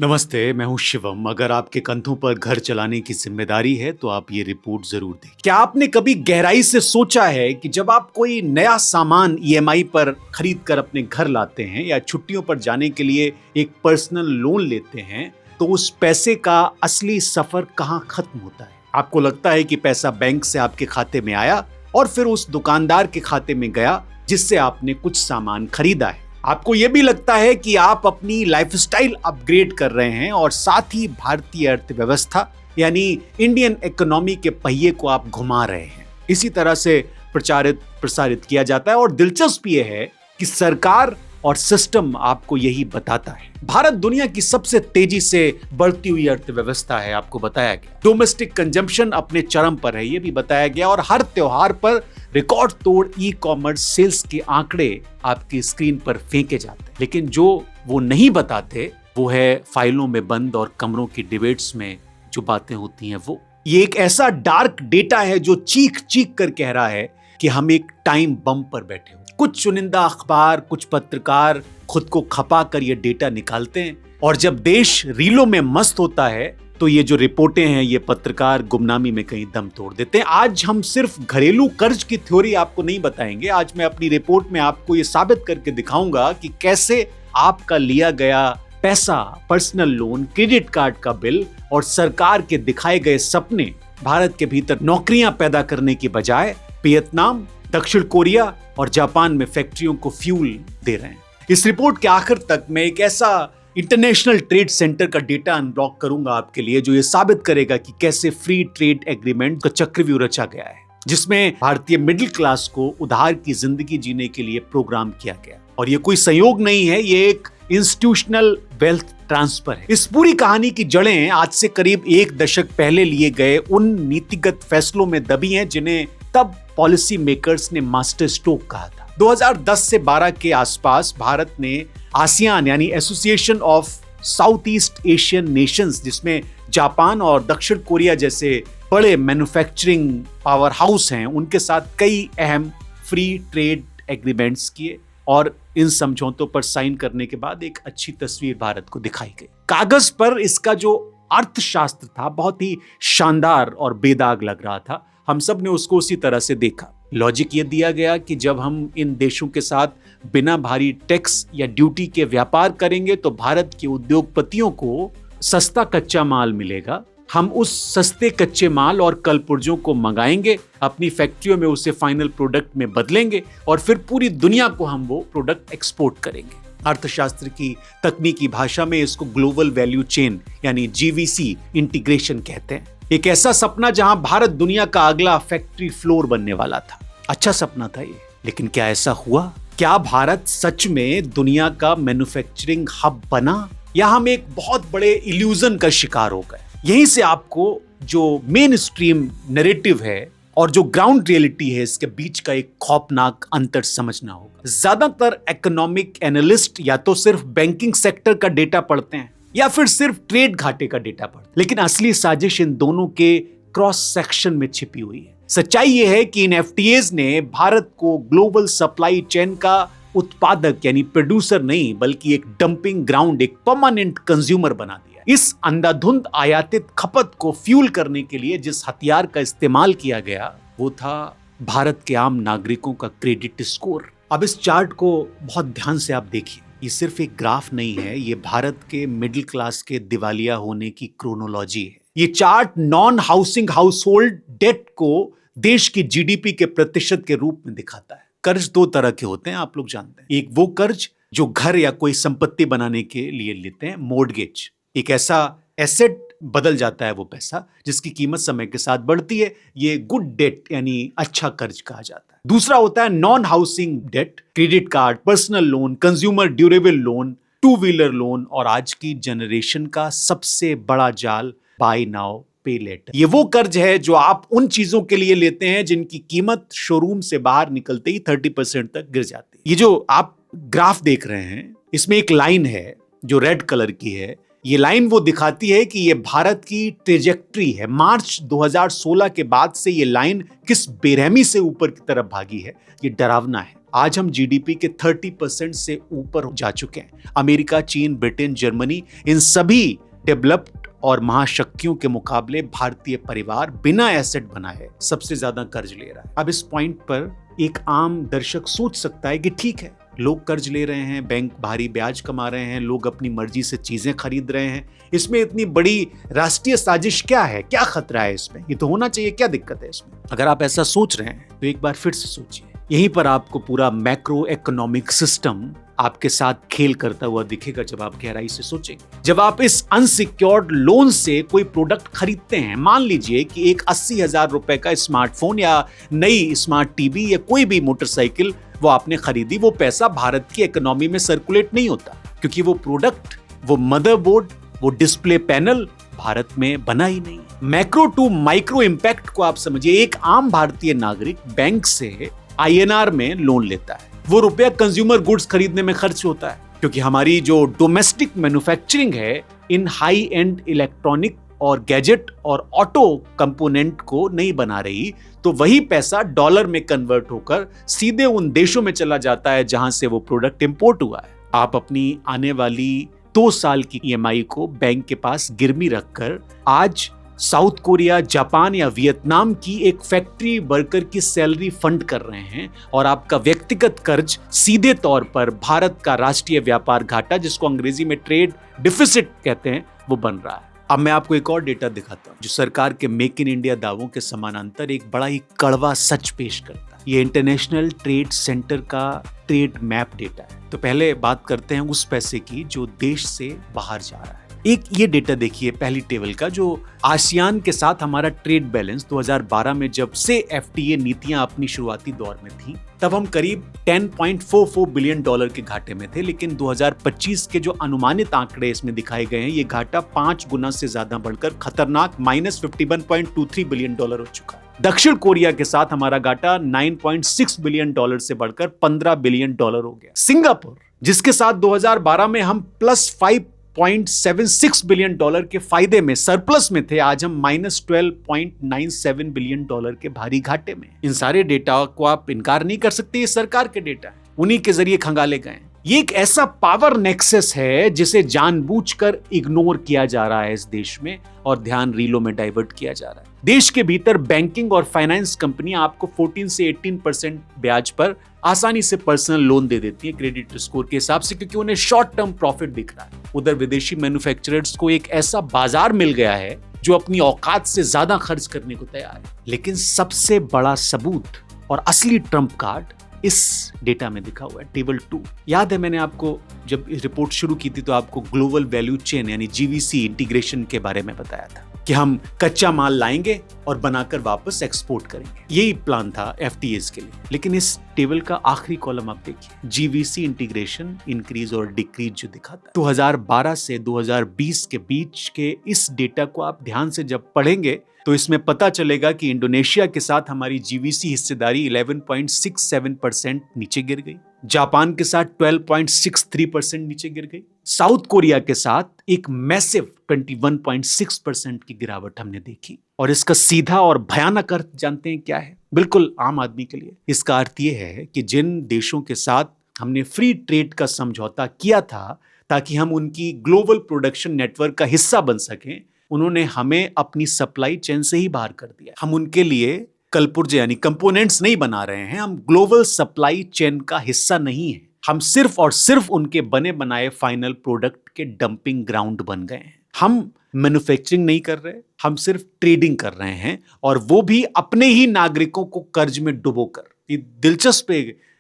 नमस्ते, मैं हूं शिवम। अगर आपके कंधों पर घर चलाने की जिम्मेदारी है तो आप ये रिपोर्ट जरूर देखें। क्या आपने कभी गहराई से सोचा है कि जब आप कोई नया सामान ईएमआई पर खरीद कर अपने घर लाते हैं या छुट्टियों पर जाने के लिए एक पर्सनल लोन लेते हैं तो उस पैसे का असली सफर कहाँ खत्म होता है? आपको लगता है कि पैसा बैंक से आपके खाते में आया और फिर उस दुकानदार के खाते में गया जिससे आपने कुछ सामान खरीदा है। आपको यह भी लगता है कि आप अपनी लाइफस्टाइल अपग्रेड कर रहे हैं और साथ ही भारतीय अर्थव्यवस्था यानी इंडियन इकोनॉमी के पहिए को आप घुमा रहे हैं। इसी तरह से प्रसारित किया जाता है और दिलचस्प यह है कि सरकार और सिस्टम आपको यही बताता है। भारत दुनिया की सबसे तेजी से बढ़ती हुई अर्थव्यवस्था है, आपको बताया गया। डोमेस्टिक कंजम्पशन अपने चरम पर है, यह भी बताया गया। और हर त्योहार पर रिकॉर्ड तोड़ ई कॉमर्स सेल्स के आंकड़े आपकी स्क्रीन पर फेंके जाते हैं। लेकिन जो वो नहीं बताते वो है फाइलों में बंद और कमरों की डिबेट्स में जो बातें होती हैं वो। ये एक ऐसा डार्क डेटा है जो चीख चीख कर कह रहा है कि हम एक टाइम बम पर बैठे हो। कुछ चुनिंदा अखबार, कुछ पत्रकार खुद को खपा कर ये डेटा निकालते हैं और जब देश रीलों में मस्त होता है तो ये जो रिपोर्टें हैं ये पत्रकार गुमनामी में कहीं दम तोड़ देते हैं। आज हम सिर्फ घरेलू कर्ज की थ्योरी आपको नहीं बताएंगे। आज मैं अपनी रिपोर्ट में आपको ये साबित करके दिखाऊंगा कि कैसे आपका लिया गया पैसा, पर्सनल लोन, क्रेडिट कार्ड का बिल और सरकार के दिखाए गए सपने भारत के भीतर नौकरियां पैदा करने की बजाय वियतनाम, दक्षिण कोरिया और जापान में फैक्ट्रियों को फ्यूल दे रहे हैं। इस रिपोर्ट के आखिर तक मैं एक ऐसा इंटरनेशनल ट्रेड सेंटर का डेटा अनब्लॉक करूंगा आपके लिए जो ये साबित करेगा कि कैसे फ्री ट्रेड एग्रीमेंट का चक्रव्यूह रचा गया है, जिसमें भारतीय मिडिल क्लास को उधार की जिंदगी जीने के लिए प्रोग्राम किया गया। और ये कोई संयोग नहीं है, ये एक इंस्टीट्यूशनल वेल्थ ट्रांसफर है। इस पूरी कहानी की जड़ें आज से करीब एक दशक पहले लिए गए उन नीतिगत फैसलों में दबी हैं जिन्हें तब पॉलिसी मेकर्स ने मास्टर स्ट्रोक कहा था। 2010 से 12 के आसपास भारत ने आसियान यानी association of south east Asian Nations, जिसमें जापान और दक्षिण कोरिया जैसे बड़े मैन्युफैक्चरिंग पावर हाउस हैं, उनके साथ कई अहम फ्री ट्रेड एग्रीमेंट्स किए और इन समझौतों पर साइन करने के बाद एक अच्छी तस्वीर भारत को दिखाई गई। कागज पर इसका जो अर्थशास्त्र था बहुत ही शानदार और बेदाग लग रहा था। हम सब ने उसको उसी तरह से देखा। लॉजिक ये दिया गया कि जब हम इन देशों के साथ बिना भारी टैक्स या ड्यूटी के व्यापार करेंगे तो भारत के उद्योगपतियों को सस्ता कच्चा माल मिलेगा। हम उस सस्ते कच्चे माल और कल पुर्जों को मंगाएंगे, अपनी फैक्ट्रियों में उसे फाइनल प्रोडक्ट में बदलेंगे और फिर पूरी दुनिया को हम वो प्रोडक्ट एक्सपोर्ट करेंगे। अर्थशास्त्र की तकनीकी भाषा में इसको ग्लोबल वैल्यू चेन यानी जीवीसी इंटीग्रेशन कहते हैं। एक ऐसा सपना जहां भारत दुनिया का अगला फैक्ट्री फ्लोर बनने वाला था। अच्छा सपना था ये, लेकिन क्या ऐसा हुआ? क्या भारत सच में दुनिया का मैन्युफैक्चरिंग हब बना या हम एक बहुत बड़े इल्यूजन का शिकार हो गए? यहीं से आपको जो मेन स्ट्रीम नैरेटिव है और जो ग्राउंड रियलिटी है इसके बीच का एक खौफनाक अंतर समझना होगा। ज्यादातर इकोनॉमिक एनालिस्ट या तो सिर्फ बैंकिंग सेक्टर का डेटा पढ़ते हैं या फिर सिर्फ ट्रेड घाटे का डेटा पढ़ते हैं, लेकिन असली साजिश इन दोनों के क्रॉस सेक्शन में छिपी हुई है। सच्चाई यह है कि इन एफटीएज ने भारत को ग्लोबल सप्लाई चेन का उत्पादक यानी प्रोड्यूसर नहीं बल्कि एक डंपिंग ग्राउंड, एक परमानेंट कंज्यूमर बना दिया। इस अंधाधुंध आयातित खपत को फ्यूल करने के लिए जिस हथियार का इस्तेमाल किया गया वो था भारत के आम नागरिकों का क्रेडिट स्कोर। अब इस चार्ट को बहुत ध्यान से आप देखिए। ये सिर्फ एक ग्राफ नहीं है, ये भारत के मिडिल क्लास के दिवालिया होने की क्रोनोलॉजी है। ये chart non housing household debt को देश की जीडीपी के प्रतिशत के रूप में दिखाता है। कर्ज दो तरह के होते हैं, आप लोग जानते हैं। एक वो कर्ज जो घर या कोई संपत्ति बनाने के लिए लेते हैं, मोर्टगेज। एक ऐसा एसेट बदल जाता है वो पैसा जिसकी कीमत समय के साथ बढ़ती है, ये गुड डेट यानी अच्छा कर्ज कहा जाता है। दूसरा होता है non housing debt, credit card, personal loan, consumer durable loan, two wheeler loan और आज की जनरेशन का सबसे बड़ा जाल बाय नाउ पे लेटर। ये वो कर्ज है जो आप उन चीजों के लिए लेते हैं जिनकी कीमत शोरूम से बाहर निकलते ही 30% तक गिर जाती है। ये जो आप ग्राफ देख रहे हैं इसमें एक लाइन है जो रेड कलर की है। ये लाइन वो दिखाती है कि ये भारत की ट्रेजेक्ट्री है। मार्च 2016 के बाद से ये लाइन किस बेरहमी से ऊपर की तरफ भागी है, ये डरावना है। आज हम जीडीपी के 30% से ऊपर जा चुके हैं। अमेरिका, चीन, ब्रिटेन, जर्मनी, इन सभी डेवलप्ड और महाशक्तियों के मुकाबले भारतीय परिवार बिना एसेट बनाए सबसे ज्यादा कर्ज ले रहा है। अब इस पॉइंट पर एक आम दर्शक सोच सकता है कि ठीक है, लोग कर्ज ले रहे हैं, बैंक भारी ब्याज कमा रहे हैं, लोग अपनी मर्जी से चीजें खरीद रहे हैं, इसमें इतनी बड़ी राष्ट्रीय साजिश क्या है, क्या खतरा है इसमें, ये तो होना चाहिए, क्या दिक्कत है इसमें? अगर आप ऐसा सोच रहे हैं तो एक बार फिर से सोचिए। यहीं पर आपको पूरा मैक्रो इकोनॉमिक सिस्टम आपके साथ खेल करता हुआ दिखेगा जब आप गहराई से सोचेंगे। जब आप इस अनसिक्योर्ड लोन से कोई प्रोडक्ट खरीदते हैं, मान लीजिए कि एक 80,000 रुपए का स्मार्टफोन या नई स्मार्ट टीवी या कोई भी मोटरसाइकिल वो आपने खरीदी, वो पैसा भारत की इकोनॉमी में सर्कुलेट नहीं होता, क्योंकि वो प्रोडक्ट, वो मदरबोर्ड, वो डिस्प्ले पैनल भारत में बना ही नहीं। मैक्रो टू माइक्रो इंपैक्ट को आप समझिए। एक आम भारतीय नागरिक बैंक से आईएनआर में लोन लेता है, वो रुपया कंज्यूमर गुड्स खरीदने में खर्च होता है, क्योंकि हमारी जो डोमेस्टिक मैन्युफैक्चरिंग है इन हाई एंड इलेक्ट्रॉनिक और गैजेट और ऑटो कंपोनेंट को नहीं बना रही, तो वही पैसा डॉलर में कन्वर्ट होकर सीधे उन देशों में चला जाता है जहां से वो प्रोडक्ट इंपोर्ट हुआ है। आप अपनी आने वाली 2 साल की ईएमआई को बैंक के पास गिरवी रखकर आज साउथ कोरिया, जापान या वियतनाम की एक फैक्ट्री वर्कर की सैलरी फंड कर रहे हैं, और आपका व्यक्तिगत कर्ज सीधे तौर पर भारत का राष्ट्रीय व्यापार घाटा, जिसको अंग्रेजी में ट्रेड डिफिसिट कहते हैं, वो बन रहा है। अब मैं आपको एक और डेटा दिखाता हूं जो सरकार के मेक इन इंडिया दावों के समानांतर एक बड़ा ही कड़वा सच पेश करता है। ये इंटरनेशनल ट्रेड सेंटर का ट्रेड मैप डेटा है। तो पहले बात करते हैं उस पैसे की जो देश से बाहर जा रहा है। एक ये डेटा देखिए, पहली टेबल का, जो आसियान के साथ हमारा ट्रेड बैलेंस 2012 में जब से एफटीए नीतियां अपनी शुरुआती दौर में थी, तब हम करीब $10.44 बिलियन के घाटे में थे। लेकिन 2025 के जो अनुमानित आंकड़े इसमें दिखाए गए हैं, ये घाटा 5 गुना से ज्यादा बढ़कर खतरनाक -51.23 बिलियन डॉलर हो चुका है। दक्षिण कोरिया के साथ हमारा घाटा 9.6 बिलियन डॉलर से बढ़कर 15 बिलियन डॉलर हो गया। सिंगापुर, जिसके साथ 2012 में हम +5.76 बिलियन डॉलर के फायदे में, सरप्लस में थे, आज हम -12.97 बिलियन डॉलर के भारी घाटे में। इन सारे डेटा को आप इनकार नहीं कर सकते, ये सरकार के डेटा है, उन्हीं के जरिए खंगाले गए। ये एक ऐसा पावर नेक्सस है जिसे जानबूझकर इग्नोर किया जा रहा है इस देश में, और ध्यान रीलों में डाइवर्ट किया जा रहा है। देश के भीतर बैंकिंग और फाइनेंस कंपनियां आपको 14 से 18% ब्याज पर आसानी से पर्सनल लोन दे देती है क्रेडिट स्कोर के हिसाब से, क्योंकि उन्हें शॉर्ट टर्म प्रॉफिट दिख रहा है। उधर विदेशी मैन्युफैक्चरर्स को एक ऐसा बाजार मिल गया है जो अपनी औकात से ज्यादा खर्च करने को तैयार है। लेकिन सबसे बड़ा सबूत और असली ट्रम्प कार्ड इस डेटा में दिखा हुआ है, टेबल 2। याद है मैंने आपको जब रिपोर्ट शुरू की थी तो आपको ग्लोबल वैल्यू चेन यानी जीवीसी इंटीग्रेशन के बारे में बताया था कि हम कच्चा माल लाएंगे और बनाकर वापस एक्सपोर्ट करेंगे। यही प्लान था एफटीएस के लिए। लेकिन इस टेबल का आखिरी कॉलम आप देखिए, जीवीसी इंटीग्रेशन इंक्रीज और डिक्रीज जो दिखाता है। 2012 से 2020 के बीच के इस डेटा को आप ध्यान से जब पढ़ेंगे तो इसमें पता चलेगा कि इंडोनेशिया के साथ हमारी जीवीसी हिस्सेदारी 11.67% नीचे गिर गई, जापान के साथ 12.63% नीचे गिर गई, साउथ कोरिया के साथ एक मैसिव 21.6% की गिरावट हमने देखी। और इसका सीधा और भयानक अर्थ जानते हैं क्या है? बिल्कुल आम आदमी के लिए इसका अर्थ यह है कि जिन देशों के साथ हमने फ्री ट्रेड का समझौता किया था ताकि हम उनकी ग्लोबल प्रोडक्शन नेटवर्क का हिस्सा बन सकें, उन्होंने हमें अपनी सप्लाई चेन से ही बाहर कर दिया। हम उनके लिए कलपुर्जे यानी कंपोनेंट्स नहीं बना रहे हैं, हम ग्लोबल सप्लाई चेन का हिस्सा नहीं है। हम सिर्फ और सिर्फ उनके बने बनाए फाइनल प्रोडक्ट के डंपिंग ग्राउंड बन गए हैं। हम मैन्युफैक्चरिंग नहीं कर रहे, हम सिर्फ ट्रेडिंग कर रहे हैं, और वो भी अपने ही नागरिकों को कर्ज में डुबोकर। ये दिलचस्प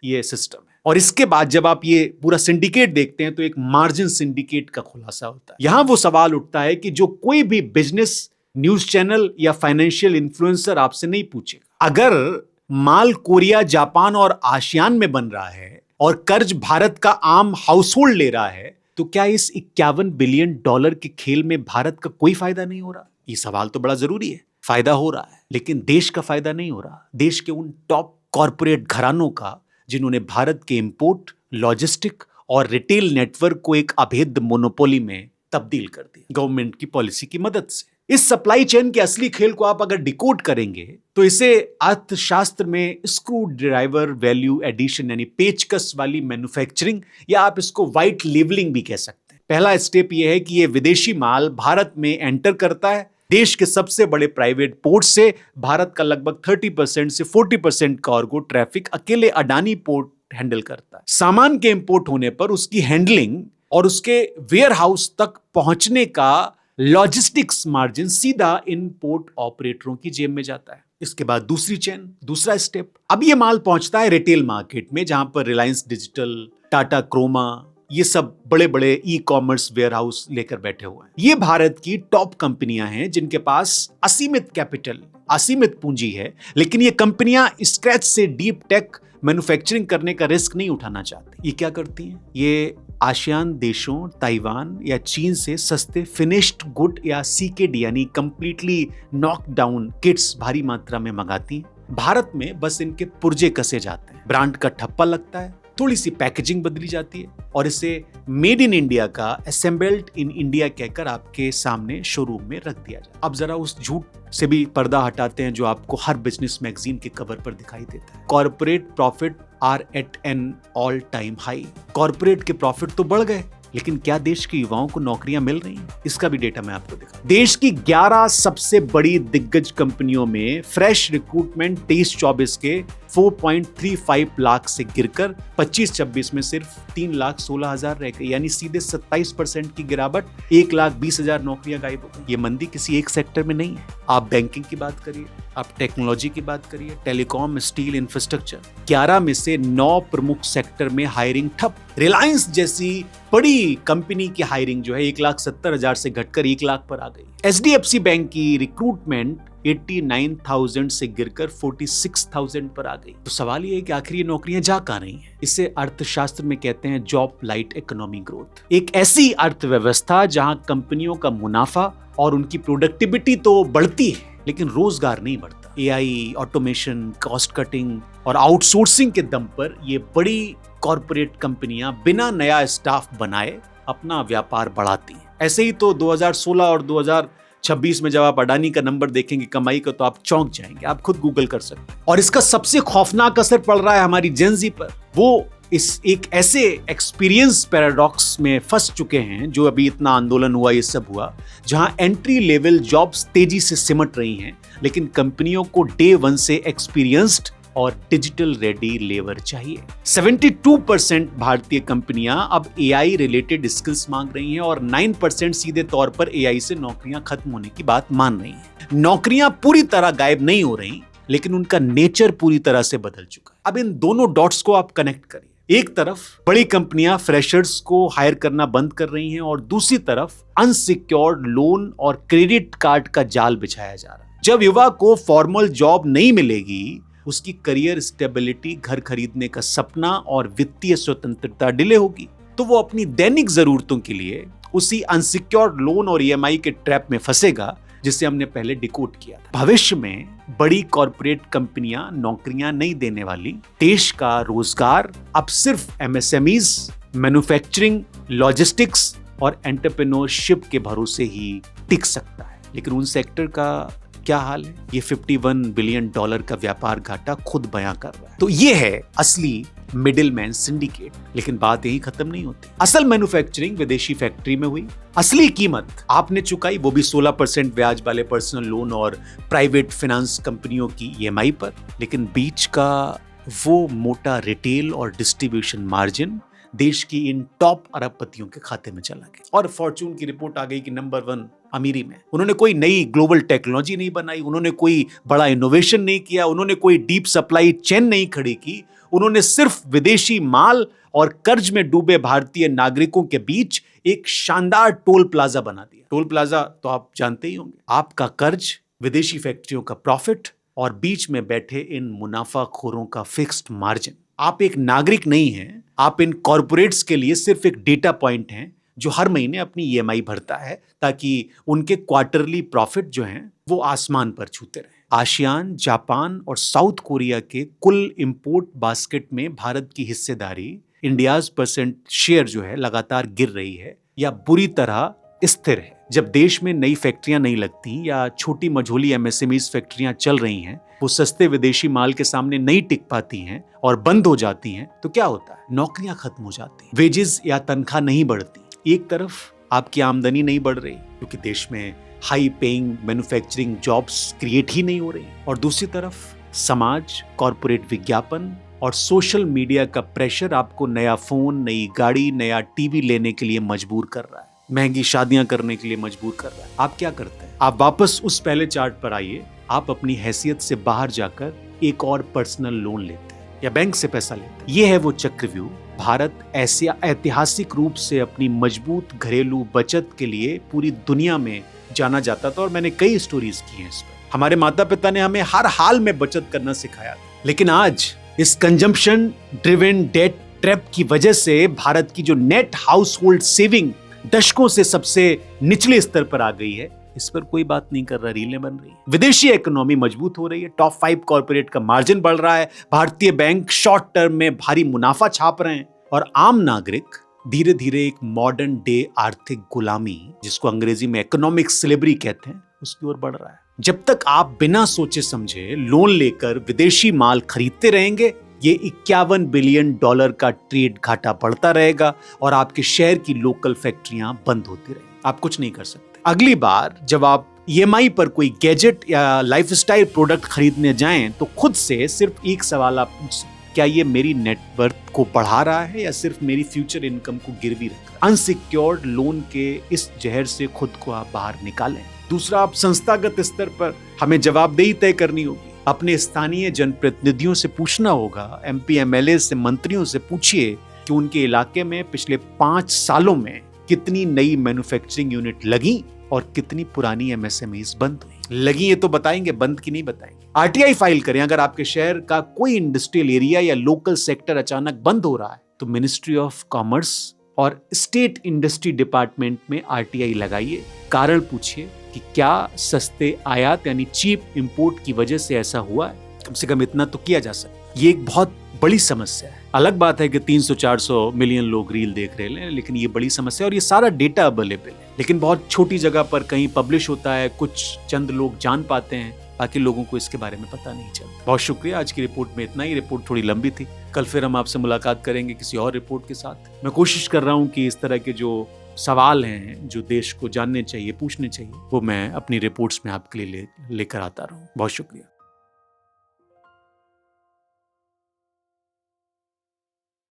ये सिस्टम है। और इसके बाद जब आप ये पूरा सिंडिकेट देखते हैं तो एक मार्जिन सिंडिकेट का खुलासा होता है। यहां वो सवाल उठता है कि जो कोई भी बिजनेस न्यूज चैनल या फाइनेंशियल इन्फ्लुएंसर आपसे नहीं पूछेगा, अगर माल कोरिया, जापान और आसियान में बन रहा है और कर्ज भारत का आम हाउस होल्ड ले रहा है, तो क्या इस 51 बिलियन डॉलर के खेल में भारत का कोई फायदा नहीं हो रहा? ये सवाल तो बड़ा जरूरी है। फायदा हो रहा है, लेकिन देश का फायदा नहीं हो रहा। देश के उन टॉप कॉरपोरेट घरानों का जिन्होंने भारत के इंपोर्ट, लॉजिस्टिक और रिटेल नेटवर्क को एक अभेद्य मोनोपोली में तब्दील कर दिया गवर्नमेंट की पॉलिसी की मदद से। इस सप्लाई चेन के असली खेल को आप अगर डिकोड करेंगे तो इसे अर्थशास्त्र में स्क्रू ड्राइवर वैल्यू एडिशन यानी पेचकस वाली मैन्युफैक्चरिंग या आप इसको व्हाइट लेबलिंग भी कह सकते हैं। पहला स्टेप यह है कि ये विदेशी माल भारत में एंटर करता है। देश के सबसे बड़े प्राइवेट पोर्ट से भारत का लगभग 30% से 40% कार्गो ट्रैफिक अकेले अडानी पोर्ट हैंडल करता है। सामान के इंपोर्ट होने पर उसकी हैंडलिंग और उसके वेयर हाउस तक पहुंचने का लॉजिस्टिक्स मार्जिन सीधा इन पोर्ट ऑपरेटरों की जेब में जाता है। इसके बाद दूसरी चेन, दूसरा स्टेप, अब ये माल पहुंचता है रिटेल मार्केट में, जहां पर रिलायंस डिजिटल, टाटा क्रोमा, ये सब बड़े बड़े ई कॉमर्स वेयर हाउस लेकर बैठे हुए हैं। ये भारत की टॉप कंपनियां हैं जिनके पास असीमित कैपिटल, असीमित पूंजी है, लेकिन ये कंपनियां स्क्रैच से डीप टेक मैन्युफैक्चरिंग करने का रिस्क नहीं उठाना चाहती। ये क्या करती हैं? ये आसियान देशों, ताइवान या चीन से सस्ते फिनिश्ड गुड या सीकेडी यानी कंप्लीटली नॉकडाउन किट्स भारी मात्रा में मंगाती हैं। भारत में बस इनके पुर्जे कसे जाते हैं, ब्रांड का ठप्पा लगता है, थोड़ी सी पैकेजिंग बदली जाती है और इसे मेड इन इंडिया का, असेंबल्ड इन इंडिया कहकर आपके सामने शोरूम में रख दिया जाए। अब जरा उस झूठ से भी पर्दा हटाते हैं जो आपको हर बिजनेस मैगजीन के कवर पर दिखाई देता है। Corporate profit are at an all time high. Corporate के प्रॉफिट तो बढ़ गए, लेकिन क्या देश के युवाओं को नौकरियां मिल रही हैं? इसका भी डेटा मैं आपको दिखा। देश की 11 सबसे बड़ी दिग्गज कंपनियों में फ्रेश रिक्रूटमेंट 23-24 के 4.35 लाख से गिरकर 25-26 में सिर्फ 3,16,000 रह गई, यानी सीधे 27% की गिरावट, 1,20,000 नौकरियां गायब हो गई। ये मंदी किसी एक सेक्टर में नहीं है। आप बैंकिंग की बात करिए, आप टेक्नोलॉजी की बात करिए, टेलीकॉम, स्टील, इंफ्रास्ट्रक्चर, 11 में से 9 प्रमुख सेक्टर में हायरिंग ठप। रिलायंस जैसी बड़ी कंपनी की हायरिंग जो है 1,70,000 से घटकर 1 लाख पर आ गई। एचडीएफसी बैंक की रिक्रूटमेंट 89,000 से गिरकर 46,000 पर आ गई। तो सवाल ये है कि आखिर ये नौकरियां जा कहां रही हैं? इसे अर्थशास्त्र में कहते हैं जॉब लाइट इकोनॉमी ग्रोथ। एक ऐसी अर्थव्यवस्था जहां कंपनियों का मुनाफा और उनकी प्रोडक्टिविटी तो बढ़ती है, लेकिन रोजगार नहीं बढ़ता। एआई, ऑटोमेशन, कॉस्ट कटिंग और आउटसोर्सिंग के दम पर ये बड़ी कॉर्पोरेट कंपनियां बिना नया स्टाफ बनाए अपना व्यापार बढ़ाती हैं। ऐसे ही तो 2016 और 2026 में जब आप अडानी का नंबर देखेंगे कमाई का, तो आप चौंक जाएंगे। आप खुद गूगल कर सकते हैं। और इसका सबसे खौफनाक असर पड़ रहा है हमारी जेनजी पर। वो इस एक ऐसे एक्सपीरियंस पैराडॉक्स में फंस चुके हैं, जो अभी इतना आंदोलन हुआ, ये सब हुआ, जहां एंट्री लेवल जॉब्स तेजी से सिमट रही हैं, लेकिन कंपनियों को डे 1 से एक्सपीरियंस्ड और डिजिटल रेडी लेबर चाहिए। 72% भारतीय कंपनियां अब एआई रिलेटेड स्किल्स मांग रही हैं और 9% सीधे तौर पर एआई से नौकरियां खत्म होने की बात मान रही हैं। नौकरियां पूरी तरह गायब नहीं हो रही, लेकिन उनका नेचर पूरी तरह से बदल चुका है। अब इन दोनों डॉट्स को आप कनेक्ट करिए। एक तरफ बड़ी कंपनियां फ्रेशर्स को हायर करना बंद कर रही हैं और दूसरी तरफ अनसिक्योर्ड लोन और क्रेडिट कार्ड का जाल बिछाया जा रहा है। जब युवा को फॉर्मल जॉब नहीं मिलेगी, उसकी करियर स्टेबिलिटी, घर खरीदने का सपना और वित्तीय स्वतंत्रता डिले होगी, तो वो अपनी दैनिक जरूरतों के लिए उसी अनसिक्योर्ड लोन और ईएमआई के ट्रैप में फंसेगा जिसे हमने पहले डिकोड किया था। भविष्य में बड़ी कॉर्पोरेट कंपनियां नौकरियां नहीं देने वाली। देश का रोजगार अब सिर्फ एमएसएमईज, मैन्युफैक्चरिंग, लॉजिस्टिक्स और एंटरप्रेन्योरशिप के भरोसे ही टिक सकता है। लेकिन उन सेक्टर का क्या हाल है? ये $51 बिलियन का व्यापार घाटा खुद बयां कर रहा है। तो ये है असली मिडिलमैन सिंडिकेट। लेकिन बात यही खत्म नहीं होती। असल मैन्युफैक्चरिंग विदेशी फैक्ट्री में हुई, असली कीमत आपने चुकाई, वो भी 16% ब्याज वाले पर्सनल लोन और प्राइवेट फाइनेंस कंपनियों की ईएमआई पर। लेकिन बीच का वो मोटा रिटेल और डिस्ट्रीब्यूशन मार्जिन देश की इन टॉप अरबपतियों के खाते में चला गया। और फॉर्च्यून की रिपोर्ट आ गई कि नंबर 1 अमीरी में। उन्होंने कोई नई ग्लोबल टेक्नोलॉजी नहीं बनाई, उन्होंने कोई बड़ा इनोवेशन नहीं किया, उन्होंने कोई डीप सप्लाई चेन नहीं खड़ी की। उन्होंने सिर्फ विदेशी माल और कर्ज में डूबे भारतीय नागरिकों के बीच एक शानदार टोल प्लाजा बना दिया। टोल प्लाजा तो आप जानते ही होंगे, आपका कर्ज, विदेशी फैक्ट्रियों का प्रॉफिट और बीच में बैठे इन मुनाफाखोरों का फिक्स्ड मार्जिन। आप एक नागरिक नहीं हैं, आप इन कॉर्पोरेट्स के लिए सिर्फ एक डेटा पॉइंट हैं जो हर महीने अपनी ईएमआई भरता है ताकि उनके क्वार्टरली प्रॉफिट जो हैं वो आसमान पर छूते रहें। आसियान, जापान और साउथ कोरिया के कुल इंपोर्ट बास्केट में भारत की हिस्सेदारी, इंडियाज परसेंट शेयर जो है लगातार गिर रही है या बुरी तरह स्थिर है। जब देश में नई फैक्ट्रियां नहीं लगती या छोटी मझोली एमएसएमईज फैक्ट्रियां चल रही हैं, वो सस्ते विदेशी माल के सामने नहीं टिक पाती हैं और बंद हो जाती हैं, तो क्या होता है? नौकरियां खत्म हो जाती हैं, वेजेस या तनख्वाह नहीं बढ़ती। एक तरफ आपकी आमदनी नहीं बढ़ रही क्योंकि देश में high paying manufacturing jobs create ही नहीं हो रही, और दूसरी तरफ समाज, कॉर्पोरेट विज्ञापन और सोशल मीडिया का प्रेशर आपको नया फोन, नई गाड़ी, नया टीवी लेने के लिए मजबूर कर रहा है, महंगी शादियां करने के लिए मजबूर कर रहा है। आप क्या करते हैं? आप वापस उस पहले चार्ट पर आइए। आप अपनी हैसियत से बाहर जाकर एक और पर्सनल लोन लेते हैं या बैंक से पैसा लेते हैं। ये है वो चक्रव्यूह। भारत ऐसे ऐतिहासिक रूप से अपनी मजबूत घरेलू बचत के लिए पूरी दुनिया में जाना जाता था, और मैंने कई स्टोरीज की हैं इस पर। हमारे माता पिता ने हमें हर हाल में बचत करना सिखाया था, लेकिन आज इस कंजम्पशन ड्रिवन डेट ट्रैप की वजह से भारत की जो नेट हाउस होल्ड सेविंग दशकों से सबसे निचले स्तर पर आ गई है। इस पर कोई बात नहीं कर रहा, रीलें बन रही है। विदेशी इकोनॉमी मजबूत हो रही है, टॉप 5 कॉर्पोरेट का मार्जिन बढ़ रहा है, भारतीय बैंक शॉर्ट टर्म में भारी मुनाफा छाप रहे हैं, और आम नागरिक धीरे धीरे एक मॉडर्न डे आर्थिक गुलामी, जिसको अंग्रेजी में इकोनॉमिक स्लेवरी कहते हैं, उसकी ओर बढ़ रहा है। जब तक आप बिना सोचे समझे लोन लेकर विदेशी माल खरीदते रहेंगे, ये 51 बिलियन डॉलर का ट्रेड घाटा बढ़ता रहेगा और आपके शहर की लोकल फैक्ट्रियां बंद होती रहेंगी। आप कुछ नहीं कर सकते। अगली बार जब आप ईएमआई पर कोई गैजेट या लाइफस्टाइल प्रोडक्ट खरीदने जाएं, तो खुद से सिर्फ एक सवाल आप पूछ, क्या ये मेरी नेटवर्थ को बढ़ा रहा है या सिर्फ मेरी फ्यूचर इनकम को गिरवी रख रहा है? अनसिक्योर्ड लोन के इस जहर से खुद को आप बाहर निकालें। दूसरा, आप संस्थागत स्तर पर हमें जवाबदेही तय करनी होगी। अपने स्थानीय जनप्रतिनिधियों से पूछना होगा, एमपी एमएलए से, मंत्रियों से पूछिए कि उनके इलाके में पिछले 5 सालों में कितनी नई मैन्युफैक्चरिंग यूनिट लगी और कितनी पुरानी एमएसएमईज बंद हुई। लगी ये तो बताएंगे, बंद की नहीं बताएंगे। आरटीआई फाइल करें। अगर आपके शहर का कोई इंडस्ट्रियल एरिया या लोकल सेक्टर अचानक बंद हो रहा है, तो मिनिस्ट्री ऑफ कॉमर्स और स्टेट इंडस्ट्री डिपार्टमेंट में आरटीआई लगाइए। कारण पूछिए कि क्या सस्ते आयात यानी चीप इंपोर्ट की वजह से ऐसा हुआ है। कम से कम इतना तो किया जा सकता है। ये एक बहुत बड़ी समस्या है। अलग बात है कि 300-400 मिलियन लोग रील देख रहे हैं, लेकिन ये बड़ी समस्या है और ये सारा डेटा अवेलेबल है, लेकिन बहुत छोटी जगह पर कहीं पब्लिश होता है, कुछ चंद लोग जान पाते हैं, बाकी लोगों को इसके बारे में पता नहीं चलता। बहुत शुक्रिया। आज की रिपोर्ट में इतना ही। रिपोर्ट थोड़ी लंबी थी। कल फिर हम आपसे मुलाकात करेंगे किसी और रिपोर्ट के साथ। मैं कोशिश कर रहा हूँ कि इस तरह के जो सवाल हैं जो देश को जानने चाहिए, पूछने चाहिए, वो मैं अपनी रिपोर्ट्स में आपके लिए लेकर आता रहूं। बहुत शुक्रिया।